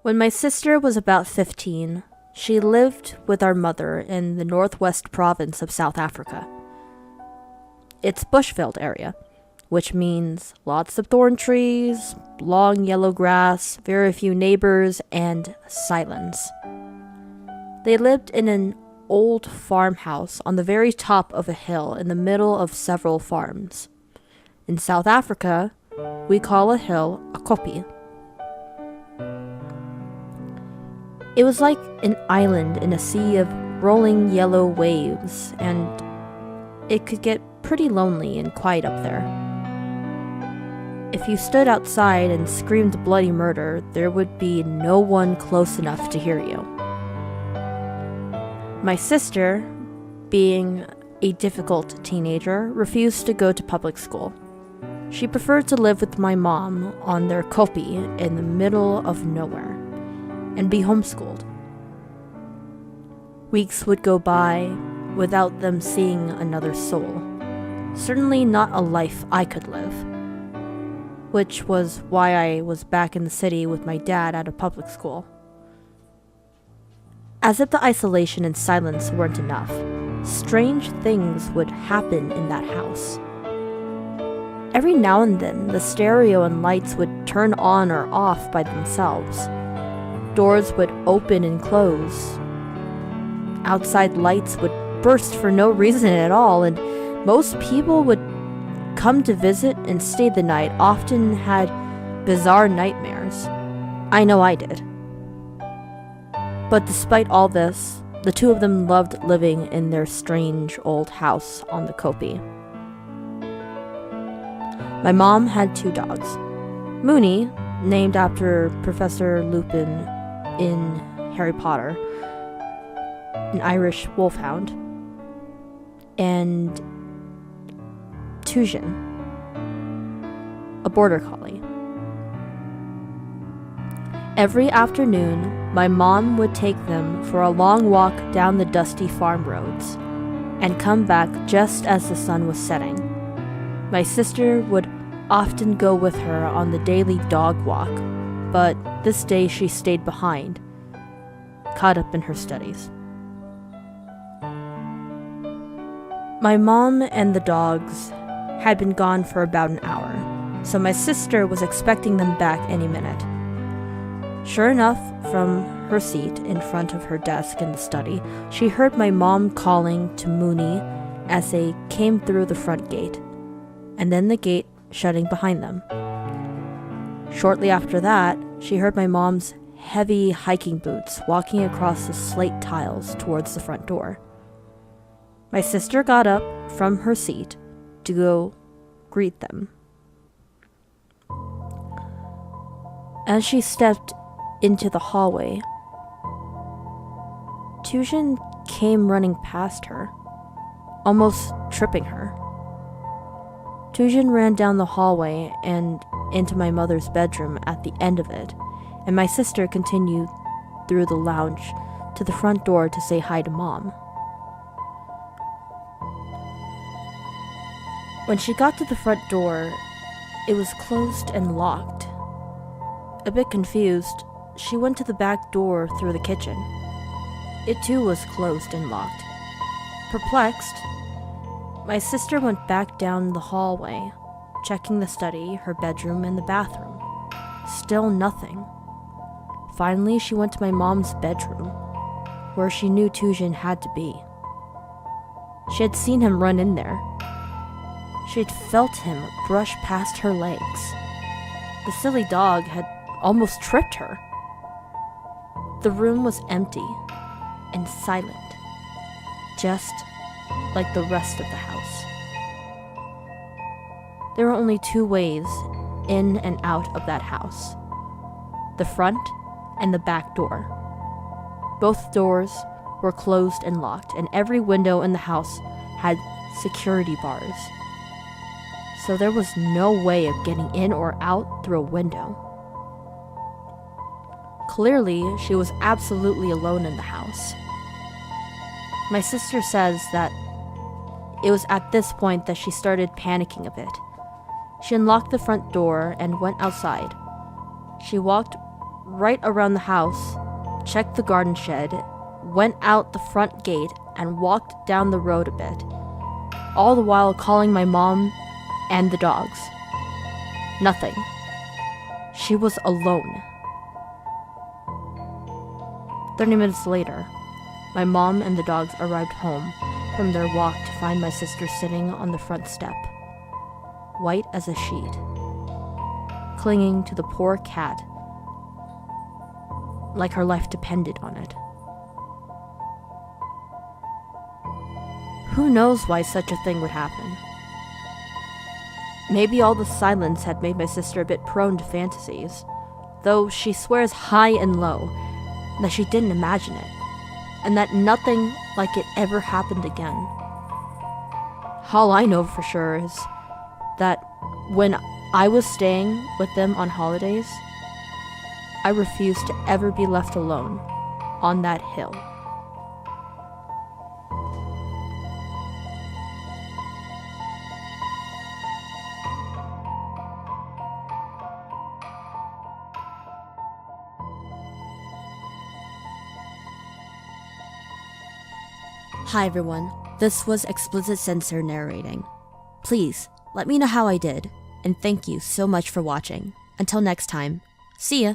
When my sister was about 15, she lived with our mother in the northwest province of South Africa. It's bush-filled area, which means lots of thorn trees, long yellow grass, very few neighbors, and silence. They lived in an old farmhouse on the very top of a hill in the middle of several farms. In South Africa, we call a hill a Koppi. It was like an island in a sea of rolling yellow waves, and it could get pretty lonely and quiet up there. If you stood outside and screamed bloody murder, there would be no one close enough to hear you. My sister, being a difficult teenager, refused to go to public school. She preferred to live with my mom on their Koppi in the middle of nowhere and be homeschooled. Weeks would go by without them seeing another soul. Certainly not a life I could live. Which was why I was back in the city with my dad at a public school. As if the isolation and silence weren't enough, strange things would happen in that house. Every now and then, the stereo and lights would turn on or off by themselves. Doors would open and close. Outside lights would burst for no reason at all, and most people would come to visit and stay the night, often had bizarre nightmares. I know I did. But despite all this, the two of them loved living in their strange old house on the Koppi. My mom had 2 dogs. Mooney, named after Professor Lupin in Harry Potter, an Irish wolfhound, and Tujin, a border collie. Every afternoon, my mom would take them for a long walk down the dusty farm roads and come back just as the sun was setting. My sister would often go with her on the daily dog walk, but this day she stayed behind, caught up in her studies. My mom and the dogs had been gone for about an hour, so my sister was expecting them back any minute. Sure enough, from her seat in front of her desk in the study, she heard my mom calling to Mooney as they came through the front gate, and then the gate shutting behind them. Shortly after that, she heard my mom's heavy hiking boots walking across the slate tiles towards the front door. My sister got up from her seat to go greet them. As she stepped into the hallway, Tujin came running past her, almost tripping her. Tujin ran down the hallway and into my mother's bedroom at the end of it, and my sister continued through the lounge to the front door to say hi to Mom. When she got to the front door, it was closed and locked. A bit confused, she went to the back door through the kitchen. It too was closed and locked. Perplexed, my sister went back down the hallway, checking the study, her bedroom, and the bathroom. Still nothing. Finally, she went to my mom's bedroom, where she knew Tujin had to be. She had seen him run in there. She had felt him brush past her legs. The silly dog had almost tripped her. The room was empty and silent, just like the rest of the house. There were only 2 ways in and out of that house: the front and the back door. Both doors were closed and locked, and every window in the house had security bars. So there was no way of getting in or out through a window. Clearly, she was absolutely alone in the house. My sister says that it was at this point that she started panicking a bit. She unlocked the front door and went outside. She walked right around the house, checked the garden shed, went out the front gate, and walked down the road a bit, all the while calling my mom and the dogs. Nothing. She was alone. 30 minutes later, my mom and the dogs arrived home from their walk to find my sister sitting on the front step, white as a sheet, clinging to the poor cat like her life depended on it. Who knows why such a thing would happen? Maybe all the silence had made my sister a bit prone to fantasies, though she swears high and low that she didn't imagine it, and that nothing like it ever happened again. All I know for sure is that when I was staying with them on holidays, I refused to ever be left alone on that hill. Hi everyone, this was Explicit Censor narrating. Please, let me know how I did, and thank you so much for watching. Until next time, see ya!